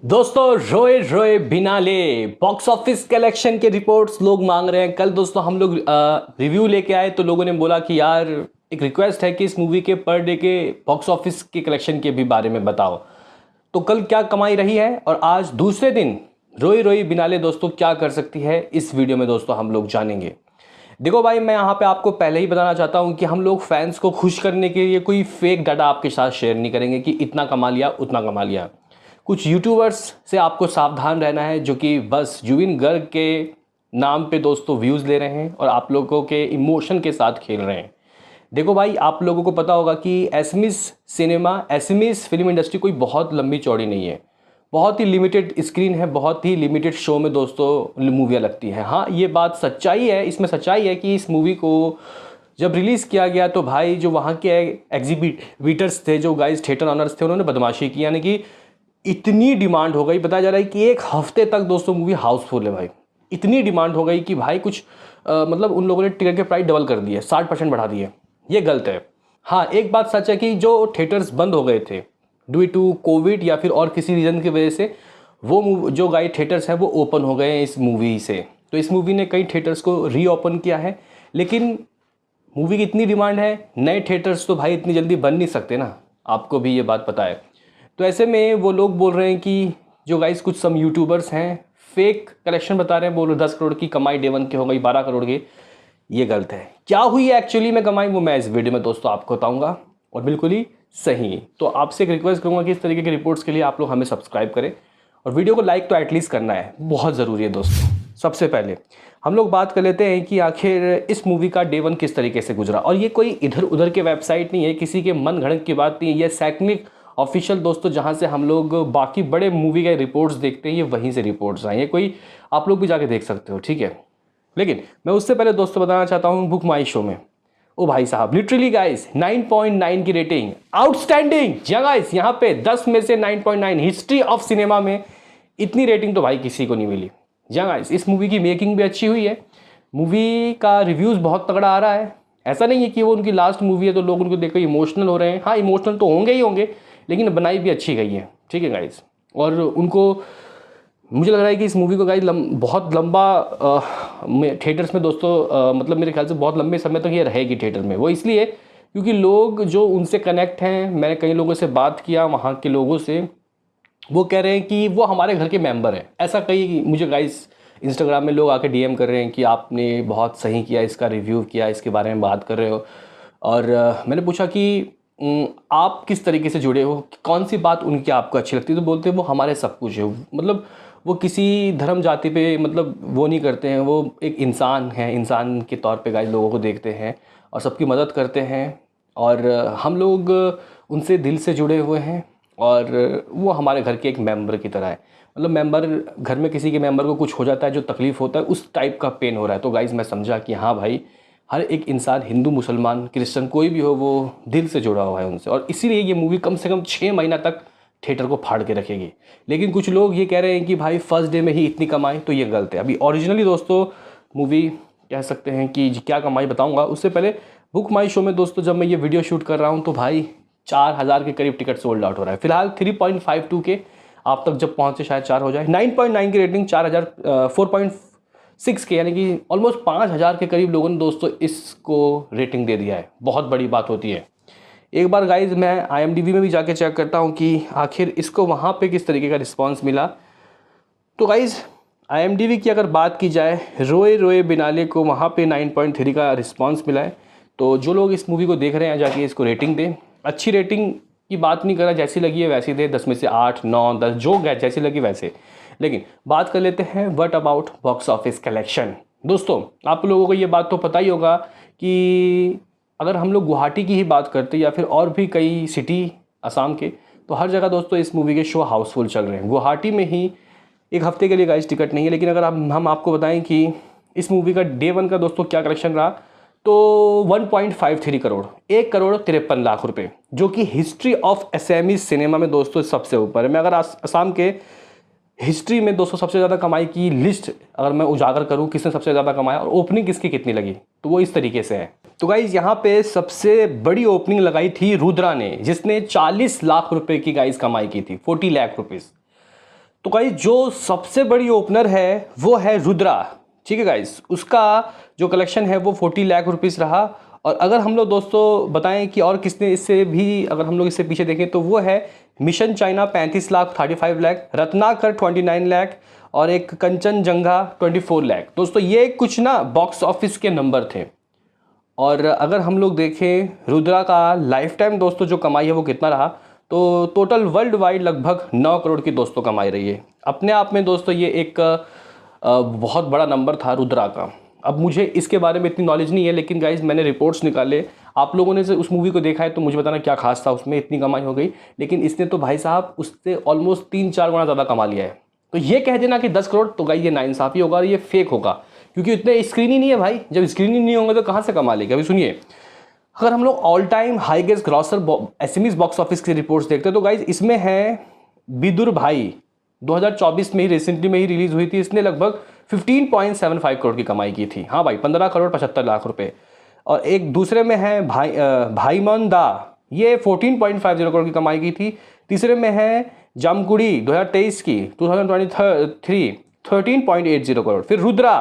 दोस्तों रोए रोए बिनाले बॉक्स ऑफिस कलेक्शन के रिपोर्ट्स लोग मांग रहे हैं। कल दोस्तों हम लोग रिव्यू लेके आए तो लोगों ने बोला कि यार एक रिक्वेस्ट है कि इस मूवी के पर डे के बॉक्स ऑफिस के कलेक्शन के भी बारे में बताओ। तो कल क्या कमाई रही है और आज दूसरे दिन रोई रोई बिनाले दोस्तों क्या कर सकती है, इस वीडियो में दोस्तों हम लोग जानेंगे। देखो भाई, मैं यहाँ पे आपको पहले ही बताना चाहता हूँ कि हम लोग फैंस को खुश करने के लिए कोई फेक डाटा आपके साथ शेयर नहीं करेंगे कि इतना कमा लिया उतना कमा लिया। कुछ यूट्यूबर्स से आपको सावधान रहना है जो कि बस जुबिन गर्ग के नाम पे दोस्तों व्यूज़ ले रहे हैं और आप लोगों के इमोशन के साथ खेल रहे हैं। देखो भाई, आप लोगों को पता होगा कि एसएमएस फिल्म इंडस्ट्री कोई बहुत लंबी चौड़ी नहीं है। बहुत ही लिमिटेड स्क्रीन है, बहुत ही लिमिटेड शो में दोस्तों मूवियाँ लगती हैं। हाँ, ये बात सच्चाई है, इसमें सच्चाई है कि इस मूवी को जब रिलीज़ किया गया तो भाई जो वहाँ के एग्जीबिटर्स थे, जो गाइस थिएटर ऑनर्स थे, उन्होंने बदमाशी की। यानी कि इतनी डिमांड हो गई, बताया जा रहा है कि एक हफ्ते तक दोस्तों मूवी हाउसफुल है भाई। इतनी डिमांड हो गई कि भाई कुछ मतलब उन लोगों ने टिकट के प्राइस डबल कर दिए, 60% बढ़ा दिए। ये गलत है। हाँ, एक बात सच है कि जो थिएटर्स बंद हो गए थे ड्यू टू कोविड या फिर और किसी रीज़न की वजह से, वो जो गाइस थिएटर्स हैं वो ओपन हो गए हैं इस मूवी से। तो इस मूवी ने कई थिएटर्स को रीओपन किया है, लेकिन मूवी की इतनी डिमांड है, नए थिएटर्स तो भाई इतनी जल्दी बन नहीं सकते ना, आपको भी ये बात पता है। तो ऐसे में वो लोग बोल रहे हैं कि जो गाइस कुछ सम यूट्यूबर्स हैं फेक कलेक्शन बता रहे हैं, बोल रहे 10 करोड़ की कमाई डे वन की हो गई, 12 करोड़ की। ये गलत है। क्या हुई है एक्चुअली में कमाई, वो मैं इस वीडियो में दोस्तों आपको बताऊंगा, और बिल्कुल ही सही। तो आपसे एक रिक्वेस्ट करूंगा कि इस तरीके के रिपोर्ट्स के लिए आप लोग हमें सब्सक्राइब करें और वीडियो को लाइक तो एटलीस्ट करना है, बहुत ज़रूरी है दोस्तों। सबसे पहले हम लोग बात कर लेते हैं कि आखिर इस मूवी का डे वन किस तरीके से गुजरा। और ये कोई इधर उधर के वेबसाइट नहीं है, किसी के मन घड़क की बात नहीं है, ये सैकनिक ऑफिशियल दोस्तों जहाँ से हम लोग बाकी बड़े मूवी के रिपोर्ट्स देखते हैं, ये वहीं से रिपोर्ट्स आए। ये कोई आप लोग भी जाके देख सकते हो, ठीक है। लेकिन मैं उससे पहले दोस्तों बताना चाहता हूँ बुक माई शो में, ओ भाई साहब, लिटरली गाइस 9.9 की रेटिंग, आउटस्टैंडिंग। जी गाइस, यहाँ पे 10 में से 9.9, हिस्ट्री ऑफ सिनेमा में इतनी रेटिंग तो भाई किसी को नहीं मिली। जी गाइस, इस मूवी की मेकिंग भी अच्छी हुई है, मूवी का रिव्यूज़ बहुत तगड़ा आ रहा है। ऐसा नहीं है कि वो उनकी लास्ट मूवी है तो लोग उनको देखकर इमोशनल हो रहे हैं। हाँ, इमोशनल तो होंगे ही होंगे, लेकिन बनाई भी अच्छी गई है, ठीक है गाइस। और उनको, मुझे लग रहा है कि इस मूवी को गाइस बहुत लंबा थिएटर्स में दोस्तों मतलब मेरे ख्याल से बहुत लंबे समय तक ये रहेगी थिएटर में। वो इसलिए क्योंकि लोग जो उनसे कनेक्ट हैं, मैंने कई लोगों से बात किया वहाँ के लोगों से, वो कह रहे हैं कि वो हमारे घर के मेंबर हैं। ऐसा कई मुझे गाइस इंस्टाग्राम में लोग आके डीएम कर रहे हैं कि आपने बहुत सही किया, इसका रिव्यू किया, इसके बारे में बात कर रहे हो। और मैंने पूछा कि आप किस तरीके से जुड़े हो, कौन सी बात उनकी आपको अच्छी लगती है, तो बोलते हैं वो हमारे सब कुछ है। मतलब वो किसी धर्म जाति पे मतलब वो नहीं करते हैं, वो एक इंसान है, इंसान के तौर पे गाइस लोगों को देखते हैं और सबकी मदद करते हैं। और हम लोग उनसे दिल से जुड़े हुए हैं और वो हमारे घर के एक मेंबर की तरह है। मतलब मेंबर, घर में किसी के मेंबर को कुछ हो जाता है, जो तकलीफ़ होता है उस टाइप का पेन हो रहा है। तो गाइस मैं समझा कि हाँ भाई, हर एक इंसान, हिंदू मुसलमान क्रिश्चियन कोई भी हो, वो दिल से जुड़ा हुआ है उनसे। और इसीलिए ये मूवी कम से कम 6 महीना तक थिएटर को फाड़ के रखेगी। लेकिन कुछ लोग ये कह रहे हैं कि भाई फर्स्ट डे में ही इतनी कमाई, तो ये गलत है। अभी ओरिजिनली दोस्तों मूवी कह सकते हैं कि क्या कमाई बताऊंगा, उससे पहले बुक माई शो में दोस्तों जब मैं ये वीडियो शूट कर रहा हूँ तो भाई 4000 के करीब टिकट सोल्ड आउट हो रहा है। फिलहाल 3.52 के आप तक जब पहुँचे शायद 4 हो जाए। 9.9 की रेटिंग, 4.6 के, यानी कि ऑलमोस्ट 5000 के करीब लोगों ने दोस्तों इसको रेटिंग दे दिया है। बहुत बड़ी बात होती है। एक बार गाइज मैं IMDb में भी जाके चेक करता हूँ कि आखिर इसको वहाँ पे किस तरीके का रिस्पांस मिला। तो गाइज IMDb की अगर बात की जाए, रोए रोए बिनाले को वहाँ पे 9.3 का रिस्पांस मिला है। तो जो लोग इस मूवी को देख रहे हैं जाके इसको रेटिंग दें। अच्छी रेटिंग की बात नहीं कर रहा, जैसी लगी है वैसी दे, 10 में से 8, 9, 10 जो जैसी लगी वैसे। लेकिन बात कर लेते हैं what about box office collection. दोस्तों आप लोगों को ये बात तो पता ही होगा कि अगर हम लोग गुवाहाटी की ही बात करते या फिर और भी कई सिटी असम के, तो हर जगह दोस्तों इस मूवी के शो हाउसफुल चल रहे हैं। गुवाहाटी में ही एक हफ्ते के लिए गाइस टिकट नहीं है। लेकिन अगर हम आपको बताएं कि इस मूवी का डे वन का दोस्तों क्या कलेक्शन रहा, तो 1.53 करोड़, 1,53,00,000 रुपये, जो कि हिस्ट्री ऑफ एसएमई सिनेमा में दोस्तों सबसे ऊपर है। मैं अगर असम के हिस्ट्री में दोस्तों सबसे ज़्यादा कमाई की लिस्ट अगर मैं उजागर करूं, किसने सबसे ज़्यादा कमाया और ओपनिंग किसकी कितनी लगी, तो वो इस तरीके से है। तो गाइज़ यहाँ पे सबसे बड़ी ओपनिंग लगाई थी रुद्रा ने, जिसने 40 लाख रुपए की गाइज़ कमाई की थी, 40 लाख रुपीज़। तो गाइस जो सबसे बड़ी ओपनर है वो है रुद्रा, ठीक है गाइस, उसका जो कलेक्शन है वो 40 लाख रुपीस रहा। और अगर हम लोग दोस्तों बताएं कि और किसने इससे भी, अगर हम लोग इससे पीछे देखें तो वो है मिशन चाइना 35 लाख 35 लाख, रत्नाकर 29 लाख और एक कंचनजंगा 24 लाख। दोस्तों ये कुछ ना बॉक्स ऑफिस के नंबर थे। और अगर हम लोग देखें रुद्रा का लाइफ टाइम दोस्तों जो कमाई है वो कितना रहा, तो टोटल वर्ल्ड वाइड लगभग 9 करोड़ की दोस्तों कमाई रही है। अपने आप में दोस्तों ये एक बहुत बड़ा नंबर था रुद्रा का। अब मुझे इसके बारे में इतनी नॉलेज नहीं है, लेकिन गाइज मैंने रिपोर्ट्स निकाले, आप लोगों ने से उस मूवी को देखा है तो मुझे बताना क्या खास था उसमें, इतनी कमाई हो गई। लेकिन इसने तो भाई साहब उससे ऑलमोस्ट 3-4 गुना ज़्यादा कमा लिया है। तो ये कह देना कि 10 करोड़, तो गाइज ये नाइंसाफ़ी होगा और ये फेक होगा, क्योंकि इतने स्क्रीन ही नहीं है भाई। जब स्क्रीन ही नहीं होंगे तो कहाँ से कमा लेगा। अभी सुनिए, अगर हम लोग all time highest grocer SMEs box office की रिपोर्ट्स देखते हैं तो गाइज इसमें है विदुर भाई, 2024 में ही रिसेंटली में ही रिलीज हुई थी। इसने लगभग 15.75 करोड़ की कमाई की थी। हाँ भाई, 15 करोड़ 75 लाख रुपए। और एक दूसरे में है भाईमन दा, ये 14.50 करोड़ की कमाई की थी। तीसरे में है जामकुड़ी 2023 की 2023 13.80 करोड़। फिर रुद्रा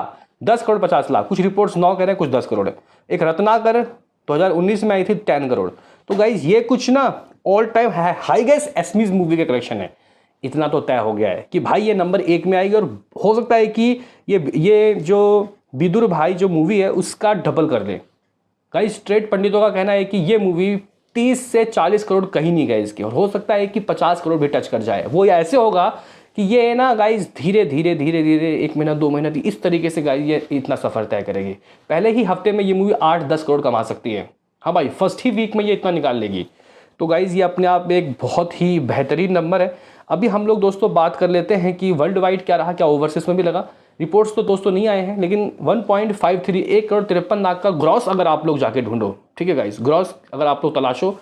10 करोड़ 50 लाख, कुछ रिपोर्ट्स 9 कह रहे हैं, कुछ 10 करोड़ है। एक रत्नाकर 2019 में आई थी 10 करोड़। तो गाइज ये कुछ ना all time highest SMEs movie का कलेक्शन है। इतना तो तय हो गया है कि भाई ये नंबर 1 में आएगी, और हो सकता है कि ये जो विदुर भाई जो मूवी है उसका डबल कर दे। गाइस स्ट्रेट पंडितों का कहना है कि ये मूवी 30 से 40 करोड़ कहीं नहीं गए इसके, और हो सकता है कि 50 करोड़ भी टच कर जाए। वो ऐसे होगा कि ये ना गाइस धीरे धीरे धीरे धीरे 1 महीना 2 महीना इस तरीके से गाइस ये इतना सफ़र तय करेगी। पहले ही हफ्ते में ये मूवी 8-10 करोड़ कमा सकती है। हाँ भाई, फर्स्ट ही वीक में ये इतना निकाल लेगी। तो गाइज़ ये अपने आप में एक बहुत ही बेहतरीन नंबर है। अभी हम लोग दोस्तों बात कर लेते हैं कि वर्ल्ड वाइड क्या रहा, क्या ओवरसीज में भी लगा। रिपोर्ट्स तो दोस्तों नहीं आए हैं, लेकिन 1.53 1 करोड़ 53 लाख का ग्रॉस अगर आप लोग जाके ढूंढो, ठीक है गाइस, ग्रॉस अगर आप लोग तलाशो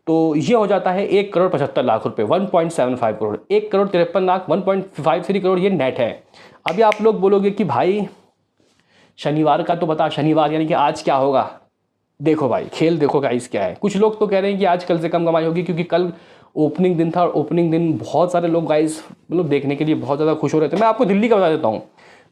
तो ये हो जाता है 1 करोड़ 75 लाख रुपए, 1.75 करोड़। 1 करोड़ 53 लाख 1.53 करोड़ ये नेट है। अभी आप लोग बोलोगे कि भाई शनिवार का तो बता, शनिवार यानी कि आज क्या होगा। देखो भाई, खेल देखो गाइस क्या है। कुछ लोग तो कह रहे हैं कि आज कल से कम कमाई होगी, क्योंकि कल ओपनिंग दिन था, और ओपनिंग दिन बहुत सारे लोग गाइस मतलब देखने के लिए बहुत ज़्यादा खुश हो रहे थे। मैं आपको दिल्ली का बता देता हूँ,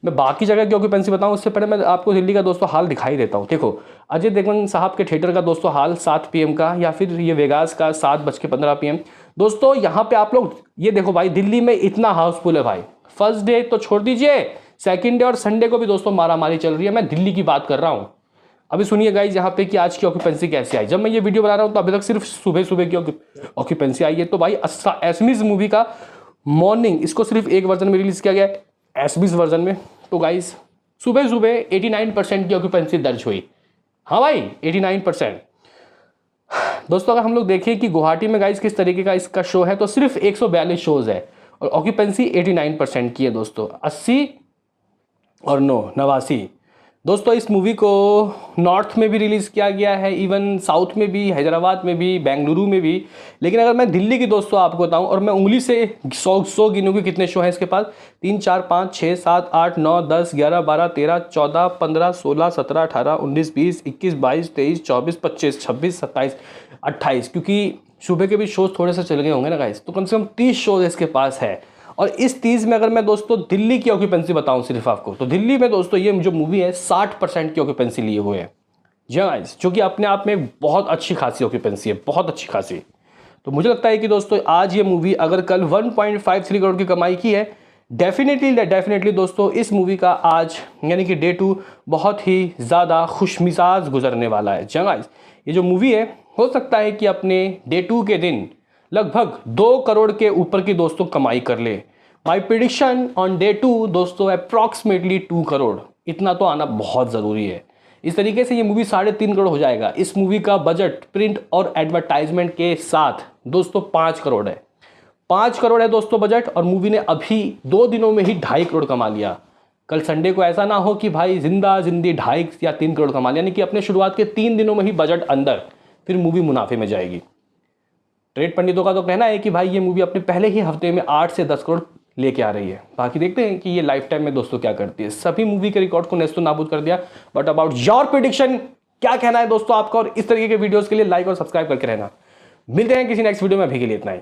मैं बाकी जगह की ऑक्यूपेंसी बताऊँ उससे पहले मैं आपको दिल्ली का दोस्तों हाल दिखाई देता हूँ। देखो, अजय देवगन साहब के थिएटर का दोस्तों हाल 7 PM का, या फिर ये वेगास का 7:15 PM। दोस्तों यहाँ पे आप लोग ये देखो भाई, दिल्ली में इतना हाउसफुल है भाई। फर्स्ट डे तो छोड़ दीजिए, सेकेंड डे और संडे को भी दोस्तों मारामारी चल रही है। मैं दिल्ली की बात कर रहा हूँ। अभी सुनिए गाइज यहाँ पे कि आज की ऑक्यूपेंसी कैसे आई। जब मैं ये वीडियो बना रहा हूँ तो अभी तक सिर्फ सुबह सुबह की ऑक्यूपेंसी आई है। तो भाई एसएमईज मूवी का मॉर्निंग, इसको सिर्फ एक वर्जन में रिलीज किया गया है, एसएमईज वर्जन में। तो गाइज सुबह सुबह 89% की ऑक्यूपेंसी दर्ज हुई। हाँ भाई, 89%। दोस्तों अगर हम लोग देखें कि गुवाहाटी में गाइज किस तरीके का इसका शो है, तो सिर्फ 142 शोज है और ऑक्यूपेंसी 89% की है दोस्तों। 80 और 89। दोस्तों इस मूवी को नॉर्थ में भी रिलीज़ किया गया है, इवन साउथ में भी, हैदराबाद में भी, बेंगलुरु में भी। लेकिन अगर मैं दिल्ली की दोस्तों आपको बताऊं, और मैं उंगली से 100 गिनूंगी कितने शो हैं इसके पास, 3 4 5 6 7 8 9 10 11 12 13 14 15 16 17 18 19 20 21 22 23 24 25 26 27 28, क्योंकि सुबह के भी शोज थोड़े से चल गए होंगे ना गाइस, तो कम से कम 30 शोज इसके पास है। और इस 30 में अगर मैं दोस्तों दिल्ली की ऑक्यूपेंसी बताऊं सिर्फ आपको, तो दिल्ली में दोस्तों ये जो मूवी है 60% की ऑक्यूपेंसी लिए हुए है। जी गाइस, जो कि अपने आप में बहुत अच्छी खासी ऑक्यूपेंसी है, बहुत अच्छी खासी। तो मुझे लगता है कि दोस्तों आज ये मूवी अगर कल 1.53 करोड़ की कमाई की है, डेफिनेटली दोस्तों इस मूवी का आज यानी कि डे 2 बहुत ही ज़्यादा खुशमिजाज गुजरने वाला है। जी गाइस, ये जो मूवी है हो सकता है कि अपने डे 2 के दिन लगभग 2 करोड़ के ऊपर की दोस्तों कमाई कर ले। माई प्रिडिक्शन ऑन डे 2 दोस्तों अप्रॉक्सीमेटली 2 करोड़, इतना तो आना बहुत ज़रूरी है। इस तरीके से ये मूवी 3.5 करोड़ हो जाएगा। इस मूवी का बजट प्रिंट और एडवर्टाइजमेंट के साथ दोस्तों 5 करोड़ है। 5 करोड़ है दोस्तों बजट, और मूवी ने अभी 2 दिनों में ही 2.5 करोड़ कमा लिया। कल संडे को ऐसा ना हो कि भाई जिंदी 2.5 या 3 करोड़ कमा लिया, यानी कि अपने शुरुआत के 3 दिनों में ही बजट अंदर, फिर मूवी मुनाफे में जाएगी। ट्रेड पंडितों का तो कहना है कि भाई ये मूवी अपने पहले ही हफ्ते में 8 से 10 करोड़ लेके आ रही है। बाकी देखते हैं कि ये लाइफ टाइम में दोस्तों क्या करती है। सभी मूवी के रिकॉर्ड को नेस्तो नाबूद कर दिया। बट अबाउट योर प्रेडिक्शन, क्या कहना है दोस्तों आपका, और इस तरीके के वीडियोस के लिए लाइक और सब्सक्राइब करके रहना। मिलते हैं किसी नेक्स्ट वीडियो में, अभी के लिए इतना ही।